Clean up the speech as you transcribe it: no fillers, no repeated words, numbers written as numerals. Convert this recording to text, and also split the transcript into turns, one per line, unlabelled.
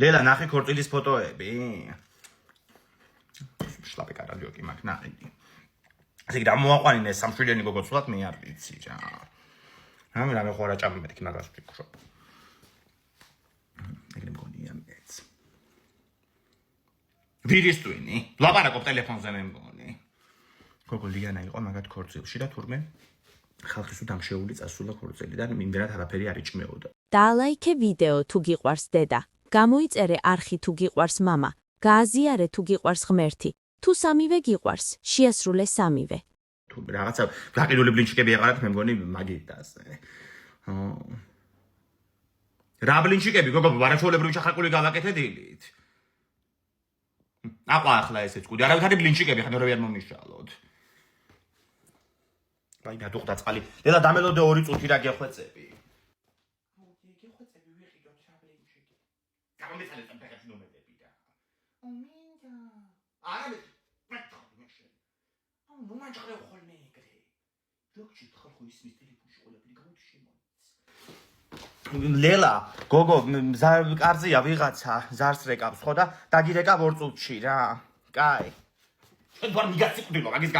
ლელა ნახე ქორწილის ფოტოები. შლაპი კარალიოკი მაგ ნაყიდი. ასე იგი დამოაყვანინე სამშვილიანი გოგო ცვლად მე არ ვიცი რა. რამე ხო რა ჭამე მეთქი მაგას ვფიქრობ. ეგრე მგონია მეც. ვირისტვინი, ლაპარაკობ ტელეფონზე მე მგონი. გოგო ლიანა იყო მაგათ ქორწილში და თურმე ხალხის უდამშეული წასულა ქორწილიდან იმდენად არაფერი არ იჭმეოდა.
დაალაიქე ვიდეო თუ გიყვარს დედა. გამოიწერე არხი თუ გიყვარს მამა. გააზიარე თუ გიყვარს ღმერთი. თუ სამივე გიყვარს, შეასრულე სამივე.
თუ რაღაცა გაყიდული ბლინჩიკები ეყარათ მე მგონი მაგით და ასე. რა ბლინჩიკები გოგო ვარაჩოლებრივი ჩახაკული გავაკეთე დილით. აყვა ახლა ესეც კუდი. არავითარი ბლინჩიკები ხან ვერ მომიშალოთ. აი გადუხდა წყალი. ლელა დამელოდე 2 წუთი რა გეხვეწები. გეხვეწები ვიყიდოთ რა ბლინჩიკი. გამომეცალეთ ამ ფეხებში ნომერები და. მინდა. არა მე ნუ მაჭყრე ხოლმე ეგრე. როგორ ხარ ხო ისმის ტელეფონში ყველაფერი გამოდიშემო. ლელა, გოგო, კარზია ვიღაცა, ზარს რეკავს ხო და დაგირეკა 2 წუთში რა. კაი. ჩვენ თوار მიგაციყვდილო მაგის